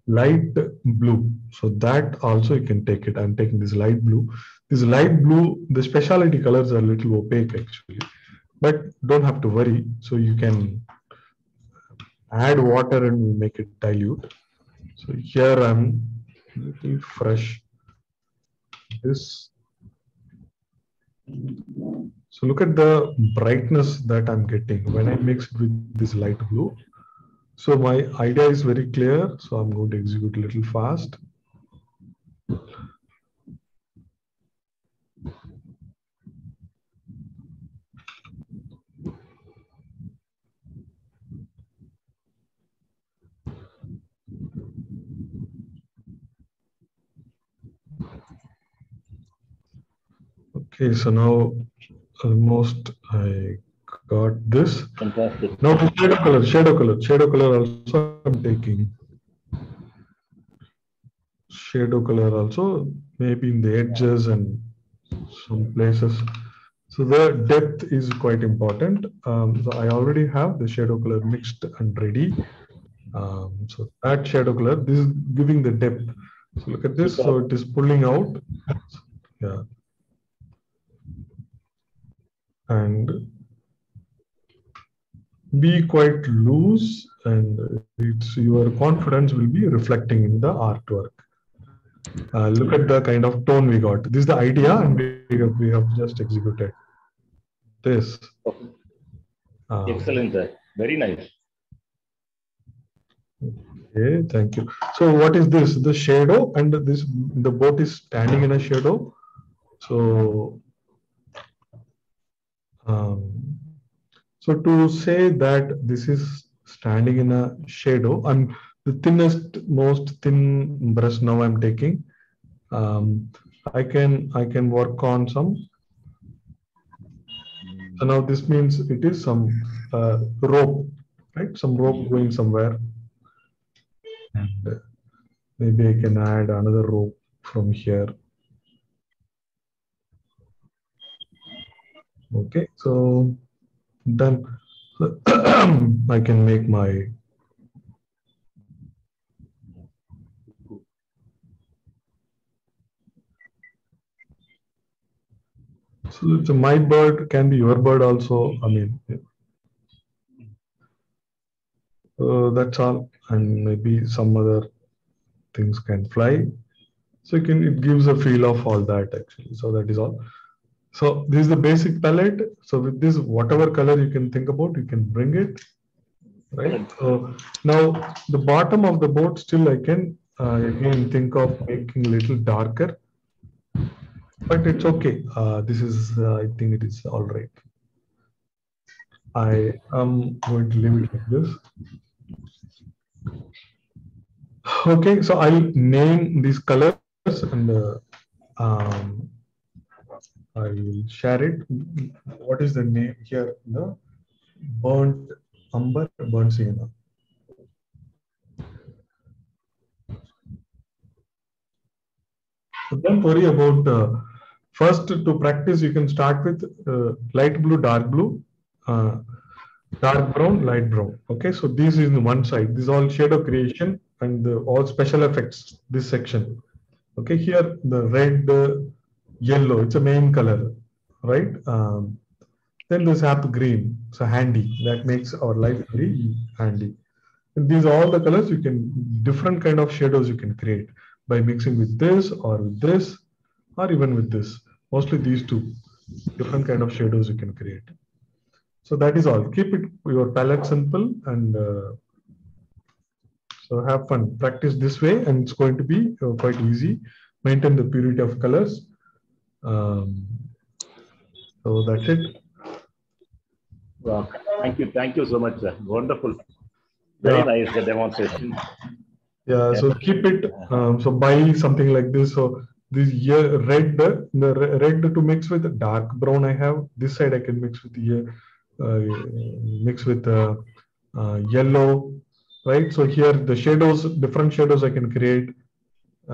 light blue, so that also you can take it. I'm taking this light blue. This light blue, the specialty colors are a little opaque actually, but don't have to worry. So you can add water and make it dilute. So here I'm little fresh. This. So look at the brightness that I'm getting when I mix with this light blue. So my idea is very clear. So I'm going to execute a little fast. Okay, so now almost I got this. Fantastic. Now the shadow color also I'm taking. Shadow color also, maybe in the edges and some places. So the depth is quite important. So I already have the shadow color mixed and ready. So that shadow color, this is giving the depth. So look at this. So it is pulling out. Yeah. And be quite loose, and it's your confidence will be reflecting in the artwork. Look at the kind of tone we got. This is the idea, and we have just executed this. Excellent, sir. Very nice. Okay, thank you. So what is this? The shadow, and this, the boat is standing in a shadow. So so to say that this is standing in a shadow, and the thinnest, most thin brush now I'm taking. I can work on some. So now this means it is some rope, right? Some rope going somewhere, and maybe I can add another rope from here. Okay, so done. I can make my so my bird can be your bird also. I mean, that's all, and maybe some other things can fly. So it gives a feel of all that actually. So that is all. So this is the basic palette. So with this, whatever color you can think about, you can bring it. Right. So now the bottom of the boat still I can again think of making a little darker, but it's okay. This is I think it is all right. I am going to leave it like this. Okay, so I'll name these colors and I will share it. What is the name here? The burnt umber, burnt sienna. So don't worry about first to practice. You can start with light blue, dark blue, dark brown, light brown. Okay, so this is the one side. This is all shadow creation and all special effects. This section. Okay, here the red, yellow. It's a main color, right? Then the sap green. So handy. That makes our life very handy. And these are all the colors. You can different kind of shadows you can create by mixing with this or with this or even with this. Mostly these two different kind of shadows you can create. So that is all. Keep it your palette simple and So have fun. Practice this way, and it's going to be quite easy. Maintain the purity of colors. So that's it. Wow. Thank you so much, sir. Wonderful. Very nice demonstration. Yeah, so keep it. So buy something like this. So this here red, the red to mix with dark brown. I have this side. I can mix with yellow, right? So here the shadows, different shadows I can create.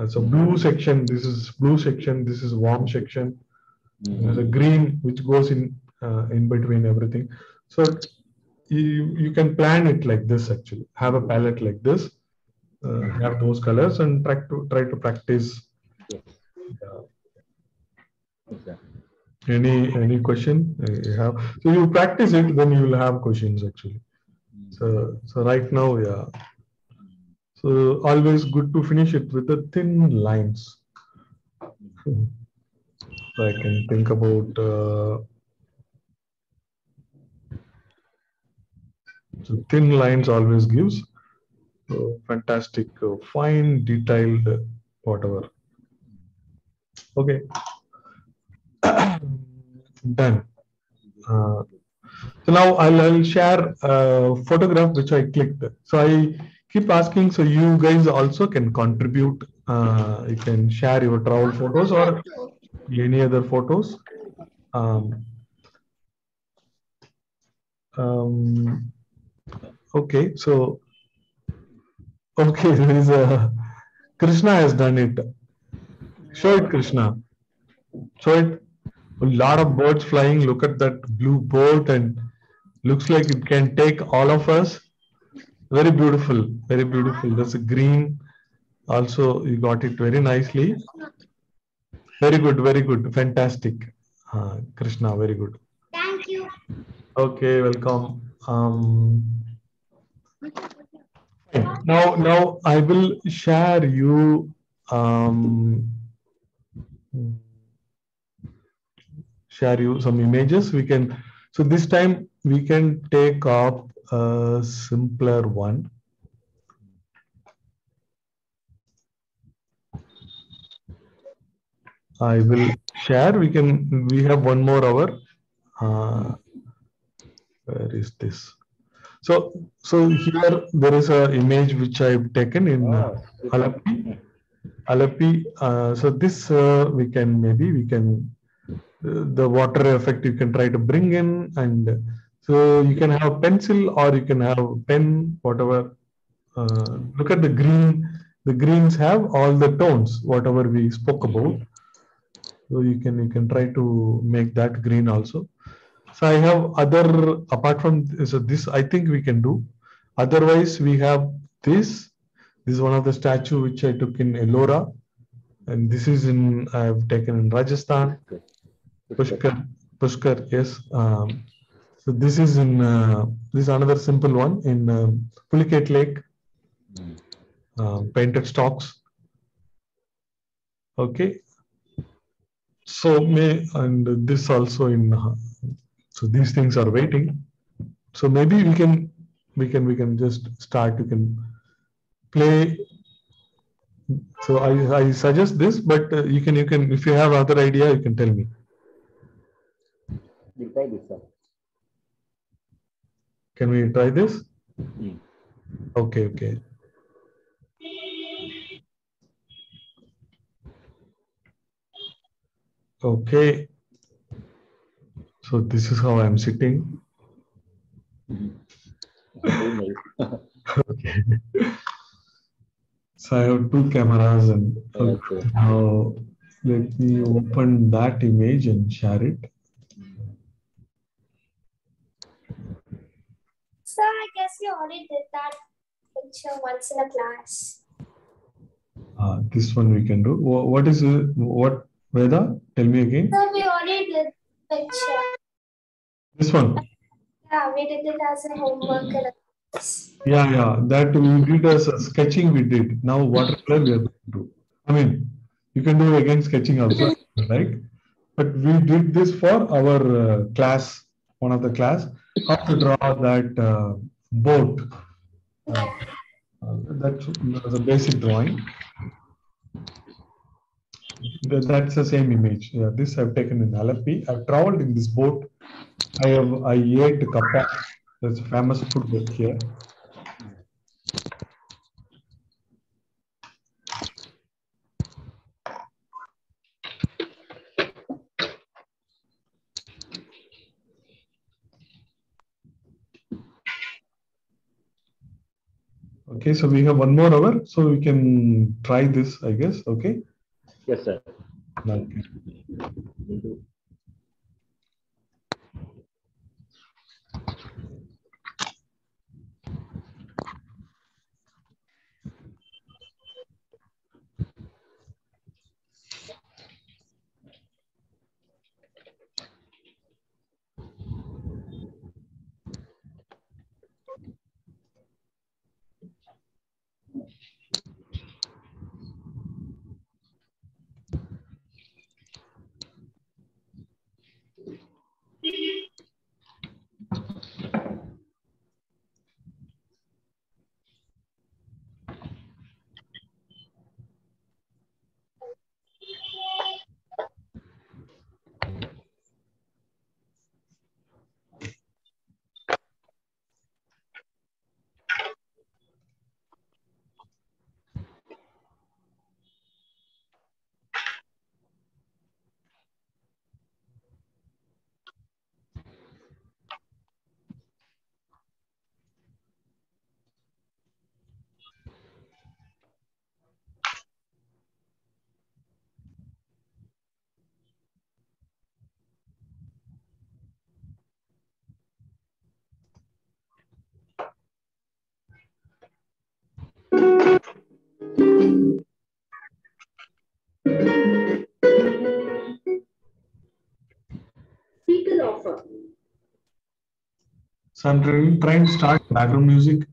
So blue section. This is blue section. This is warm section. There's a green which goes in between everything. So you can plan it like this. Actually, have a palette like this. Have those colors and try to practice. Okay. Any question you have? So you practice it, then you will have questions actually. So right now, yeah. So always good to finish it with the thin lines. So I can think about. So thin lines always gives fantastic, fine, detailed, whatever. Okay. Done. So now I'll share a photograph which I clicked. So I keep asking, so you guys also can contribute. You can share your travel photos or any other photos. Okay, so okay, there is a Krishna has done it. Show it, Krishna. Show it. A lot of birds flying. Look at that blue boat, and looks like it can take all of us. Very beautiful, very beautiful. There's a green. Also, you got it very nicely. Very good, fantastic. Krishna, very good. Thank you. Okay, welcome. Now I will share you. Share you some images. We can. So this time we can take up a simpler one. I will share. We have 1 more hour. Where is this? So here there is an image which I've taken in Alleppey. So this we can the water effect you can try to bring in, and so you can have pencil or you can have pen, whatever. Look at the green. The greens have all the tones, whatever we spoke about. So you can try to make that green also. So I have other, apart from this I think we can do. Otherwise we have this. This is one of the statue which I took in Ellora, and this is I've taken in Rajasthan. Pushkar, yes. So this is this is another simple one in Pulicat Lake. Painted stocks. Okay. So and this also in. So these things are waiting. So maybe we can just start. You can play. So I suggest this, but you can if you have other idea, you can tell me. We'll try this, sir. Can we try this? Okay. Okay. So this is how I'm sitting. Okay. So I have 2 cameras, and now let me open that image and share it. Sir, I guess you already did that picture once in a class. This one we can do. What is it? What, Veda? Tell me again. Sir, we already did picture. This one. Yeah, we did it as a homework in a class. Yeah. That we did as a sketching. We did. Now watercolor we are going to do. I mean, you can do again sketching also, right? But we did this for our class. One of the class, how to draw that boat. That's the basic drawing. That's the same image. Yeah, this I've taken in Alleppey. I've traveled in this boat. I ate kappa. That's a famous food here. Okay, so we have 1 more hour, so we can try this, I guess. Okay. Yes, sir. Okay. Speaker offer. So I'm trying to start background music.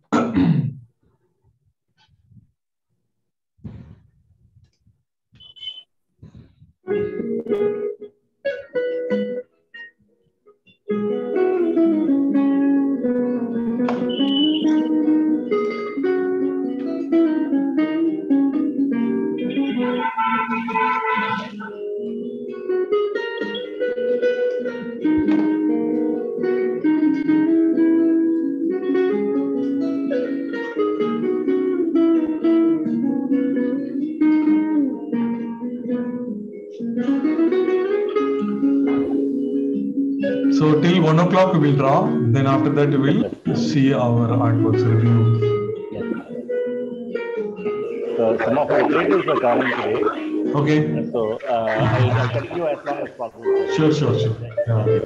So till 1 o'clock we will draw. Then after that we will see our artworks review. Yes. So some of our creatives are coming today. Okay. So I'll continue as long as possible. Sure. Yeah.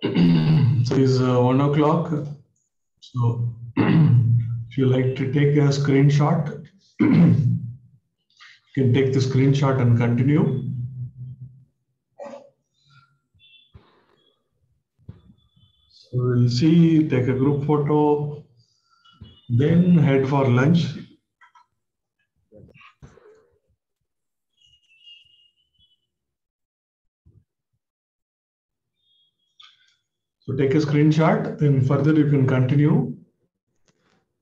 So it's 1 o'clock. So if you like to take a screenshot, you can take the screenshot and continue. So we'll see, take a group photo, then head for lunch. So take a screenshot, then further you can continue.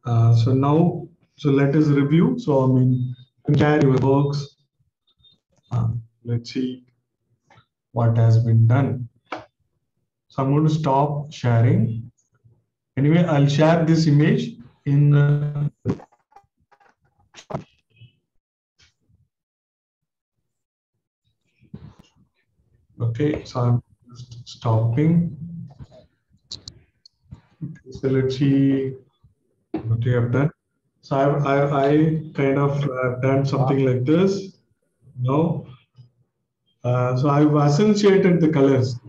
So now, so let us review. So I mean, share your works. Let's see what has been done. So I'm going to stop sharing. Anyway, I'll share this image in. Okay, so I'm just stopping. Okay, so let's see what you have done. So I kind of done something like this. No. So I've associated the colors.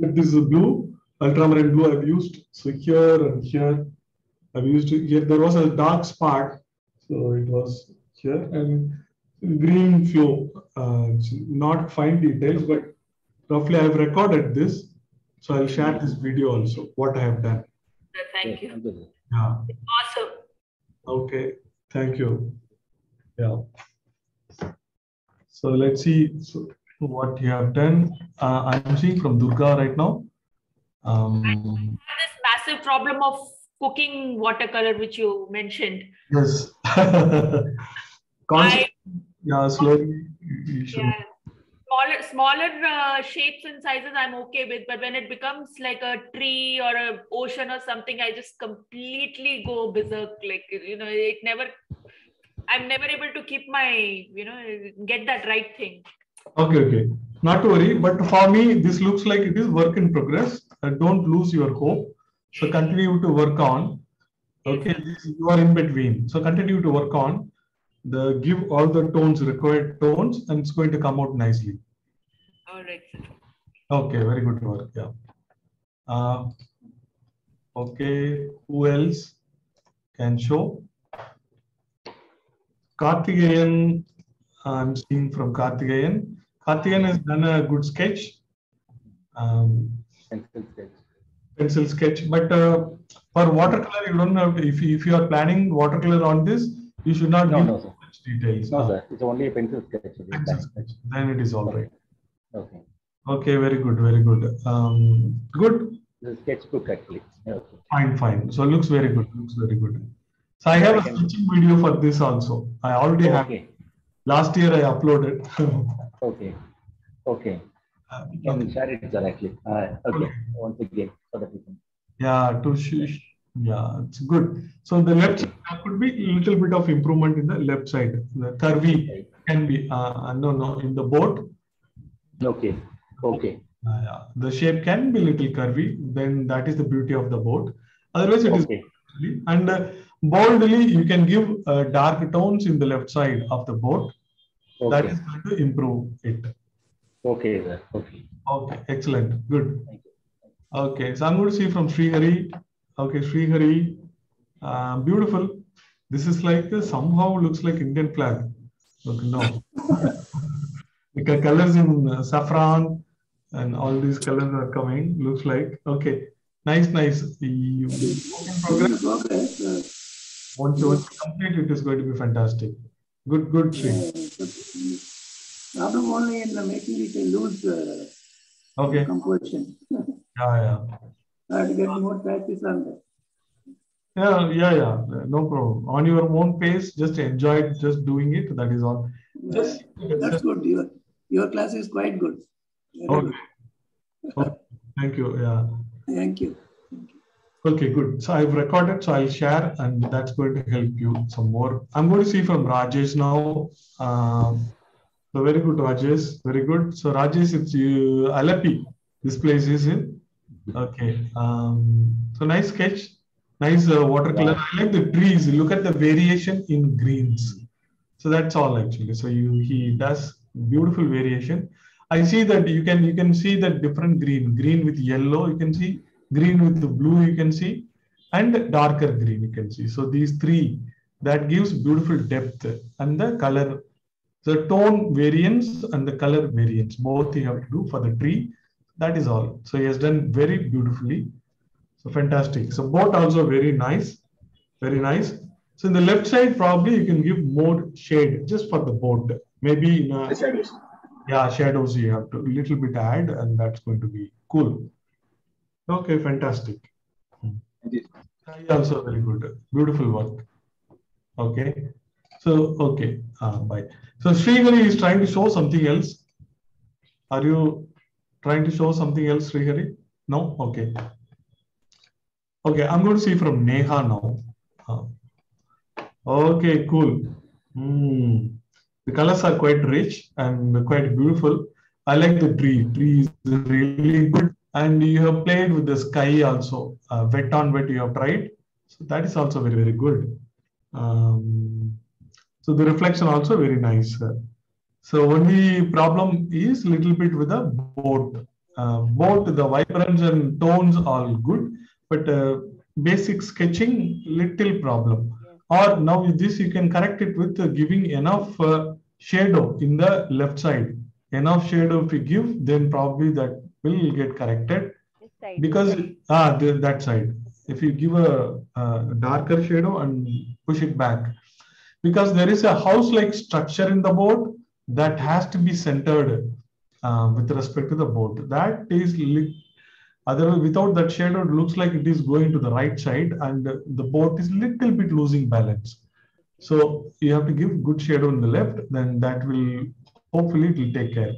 This is blue, ultramarine blue I've used. So here and here, I've used it. Here there was a dark spot. So it was here and green flow. Not fine details, but roughly I've recorded this. So I'll share this video also, what I have done. Thank you. Yeah. Awesome. Okay, thank you. Yeah. So let's see what you have done. I'm seeing from Durga right now. I have this massive problem of cooking watercolor, which you mentioned. Yes. Yeah, slowly. You should. Yeah. Smaller shapes and sizes I'm okay with, but when it becomes like a tree or an ocean or something, I just completely go berserk. Like, I'm never able to keep my, get that right thing. Okay. Not to worry, but for me, this looks like it is work in progress. Don't lose your hope. So continue to work on. Okay, you are in between. So continue to work on. Give all the tones, required tones, and it's going to come out nicely. All right. Okay, very good work. Yeah. Okay, who else can show? Karthikeyan, I'm seeing from Karthikeyan. Karthikeyan has done a good sketch. Pencil sketch. But for watercolor, you don't have to, if you are planning watercolor on this, you should not give much details. No, sir. It's only a pencil sketch. Pencil sketch. Then it is all right. Okay. Okay, very good. Good. The sketchbook actually. Okay. Fine. So looks very good. So I have a sketching video for this also. I already have. Last year I uploaded. Okay. You can share it directly. Okay. Once again for the people. Yeah, yeah, it's good. So the left side, there could be a little bit of improvement in the left side. The curvy can be in the boat. Okay. Yeah. The shape can be a little curvy. Then that is the beauty of the boat. Otherwise, it is and boldly you can give dark tones in the left side of the boat. That is going to improve it. Okay, sir. Okay, excellent. Good. Thank you. Okay, so I'm going to see from Srihari. Okay, Srihari, beautiful. This is like somehow looks like Indian flag. Okay, no. The colors in saffron and all these colors are coming. Looks like okay, nice. You progress. Once you complete, it is going to be fantastic. Good. Problem only in making it a loose composition. Yeah. I have to get more practice on that. Yeah. No problem. On your own pace, just enjoy it, just doing it. That is all. That's good. Your class is quite good. Okay. Thank you. Yeah. Thank you. Okay, good. So I've recorded, so I'll share, and that's going to help you some more. I'm going to see from Rajesh now. So very good, Rajesh. Very good. So Rajesh, it's Alleppey. This place is in. Okay. So nice sketch. Nice watercolor. I like the trees. Look at the variation in greens. So that's all actually. So he does beautiful variation. I see that you can see that different green with yellow, you can see green with the blue, you can see, and darker green you can see. So these three, that gives beautiful depth, and the color, the tone variance and the color variance, both you have to do for the tree. That is all. So he has done very beautifully. So fantastic. So boat also very nice, very nice. So in the left side, probably you can give more shade just for the boat. Maybe in a, yeah, shadows you have to little bit add, and that's going to be cool. Okay, fantastic. Also very good, beautiful work. Okay, so okay, bye. So Srihari is trying to show something else. Are you trying to show something else, Srihari? No? Okay. Okay, I'm going to see from Neha now. Okay, cool. The colors are quite rich and quite beautiful. I like the tree. Tree is really good. And you have played with the sky also. Wet on wet you have tried. So that is also very, very good. So the reflection also very nice. So only problem is little bit with the boat. Both the vibrance and tones all good, but basic sketching little problem. Or now with this you can correct it with giving enough shadow in the left side. Enough shadow if you give, then probably that will get corrected. Because that side, if you give a darker shadow and push it back, because there is a house-like structure in the boat that has to be centered with respect to the boat. That is otherwise, without that shadow, it looks like it is going to the right side, and the boat is little bit losing balance. So you have to give good shadow in the left, then that will hopefully it will take care.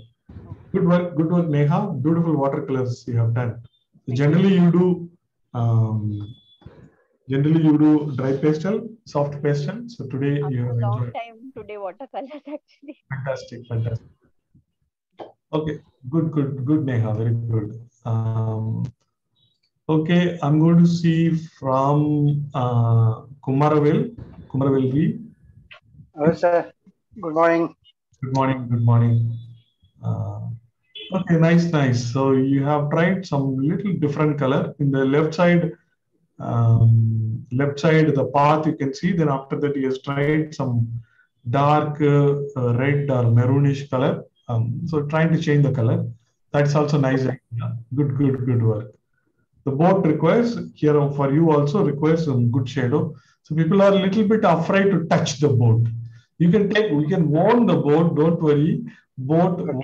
Good work, Neha. Beautiful watercolors you have done. So generally you do dry pastel, soft pastel. So today you have long enjoyed. time today watercolors actually. Fantastic, fantastic. Okay, good, Neha. Very good. Okay, I'm going to see from Kumaravel V. Hello, sir. Good morning. Good morning. Okay, nice. So you have tried some little different color in the left side. The path you can see. Then after that, he has tried some dark red or maroonish color. So trying to change the color. That's also nice. Good work. The boat requires here for you also requires some good shadow. So people are a little bit afraid to touch the boat. We can warn the boat. Don't worry. Boat will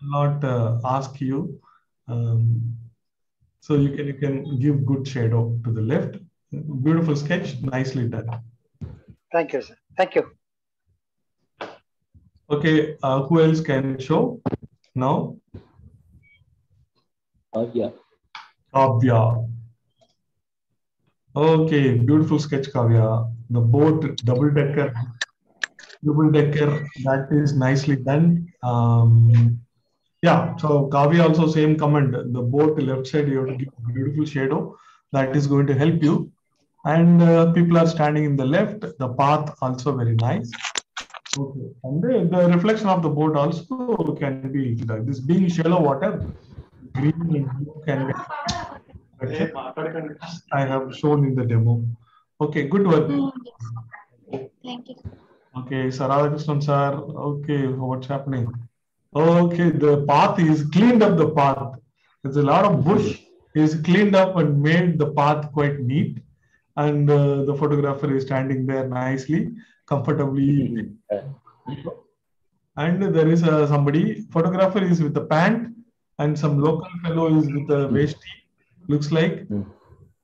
not ask you. So you can give good shadow to the left. Beautiful sketch, nicely done. Thank you, sir. Thank you. Okay, who else can show now? Kavya. Okay, beautiful sketch, Kavya. The boat double decker. That is nicely done. Yeah, so Kavya also same comment. The boat left side you have to give beautiful shadow. That is going to help you. And people are standing in the left. The path also very nice. Okay, and the reflection of the boat also can be like this. Being shallow water, green and blue can be. I have shown in the demo. Okay, good work. Thank you. Okay, Saradhakrishnan sir. Okay, what's happening? Okay, the path is cleaned up. The path. There's a lot of bush. Is cleaned up and made the path quite neat. And the photographer is standing there nicely, comfortably. And there is somebody. Photographer is with the pant, and some local fellow is with the vesti. Looks like.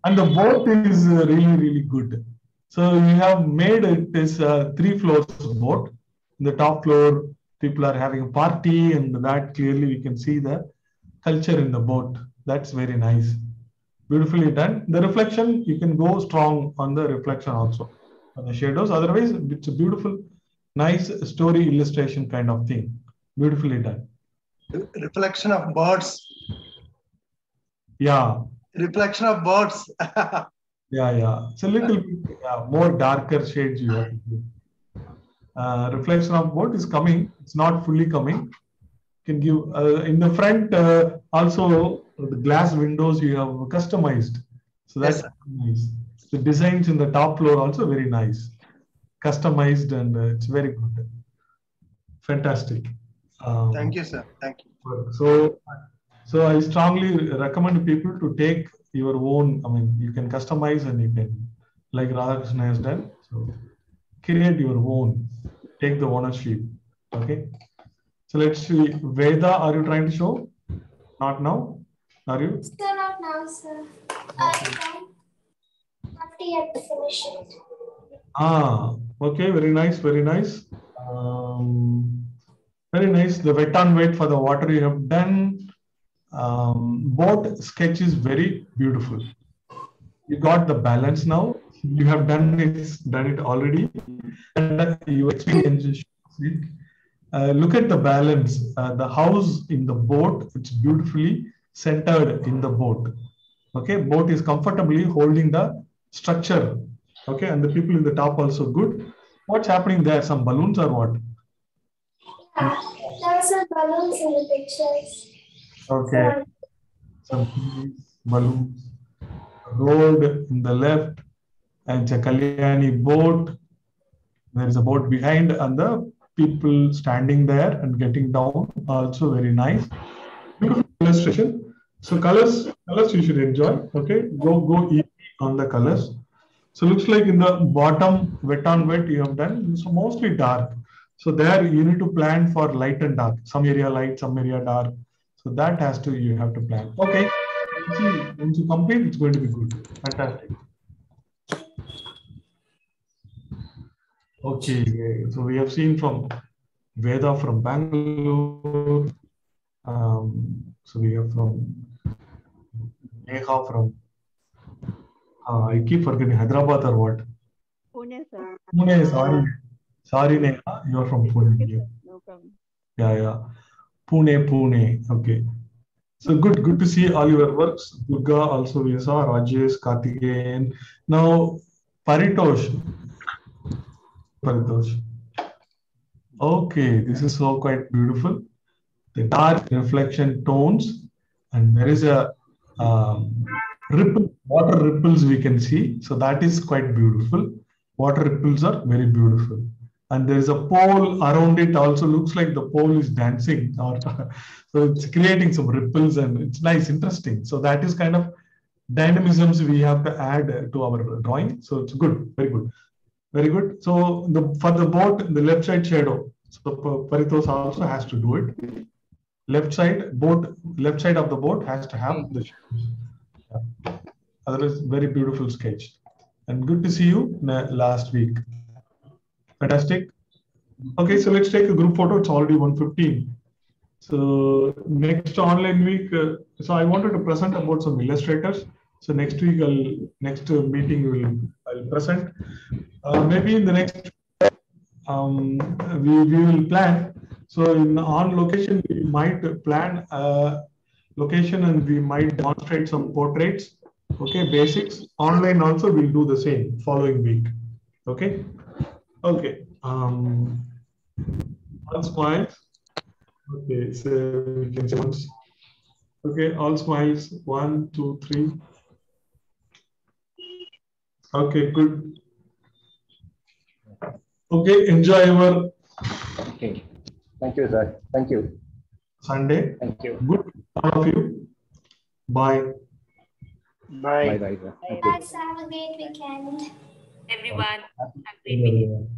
And the boat is really good. So you have made it is 3 floors boat. In the top floor, people are having a party, and that clearly we can see the culture in the boat. That's very nice. Beautifully done. The reflection, you can go strong on the reflection also, on the shadows. Otherwise, it's a beautiful, nice story illustration kind of thing. Beautifully done. Reflection of birds. Yeah. Reflection of birds. Yeah. It's a little bit more darker shades you have to do. Reflection of boat is coming. It's not fully coming. can give in the front also the glass windows you have customized. So that's Yes, nice. The designs in the top floor also very nice, customized, and it's very good. Fantastic. thank you, sir. Thank you. So I strongly recommend people to take your own. I mean, you can customize and you can, like Radhakrishna has done. So create your own. Take the ownership. Okay. So let's see. Veda, are you trying to show? Not now. Are you? Still not now, sir. I don't have to yet finish it. Ah, okay. Very nice. Very nice. Very nice. The wet on wet for the water you have done. Both sketch is very beautiful. You got the balance now. You have done it already, and you experience it. Look at the balance. The house in the boat, it's beautifully centered in the boat. Okay, boat is comfortably holding the structure. Okay, and the people in the top also good. What's happening there? Some balloons or what? Yeah, there's some balloons in the pictures. Okay, some balloons. Road in the left, and it's a Kalyani boat. There is a boat behind, and the people standing there and getting down. Also very nice. Beautiful illustration. So colors you should enjoy. Okay, go easy on the colors. So looks like in the bottom wet on wet you have done. So mostly dark. So there you need to plan for light and dark. Some area light, some area dark. So that has to you have to plan. Okay. Once you complete, it's going to be good. Fantastic. Okay, so we have seen from Veda from Bangalore. So we have from Neha from, I keep forgetting Hyderabad or what? Pune, sir. Pune, sorry Neha, you are from Pune. Okay, sir. No problem. Yeah. Pune. Okay. So good to see all your works. Durga also we saw, Rajesh, Karthikeyan. Now, Paritosh. Okay, this is so quite beautiful. The dark reflection tones, and there is a water ripples we can see. So that is quite beautiful. Water ripples are very beautiful. And there is a pole around it also looks like the pole is dancing. Or so it's creating some ripples and it's nice, interesting. So that is kind of dynamisms we have to add to our drawing. So it's good, very good. Very good. So for the boat, the left side shadow. So Paritosh also has to do it. Left side of the boat has to have the shadows. Yeah. Otherwise, very beautiful sketch. And good to see you last week. Fantastic. Okay, so let's take a group photo. It's already 1:15. So next online week, so I wanted to present about some illustrators. So next week, next meeting I'll present. Maybe in the next we will plan. So on location we might plan location and we might demonstrate some portraits. Okay, basics. Online also we'll do the same following week. Okay. All smiles. Okay, so we can say once. Okay, all smiles. 1, 2, 3. Okay, good. Okay, enjoy your. Okay. Thank you, sir. Thank you. Sunday. Thank you. Good, all of you. Bye. Bye. Bye, sir. Thank you. Bye, sir. Have a great weekend. Everyone, have a great weekend.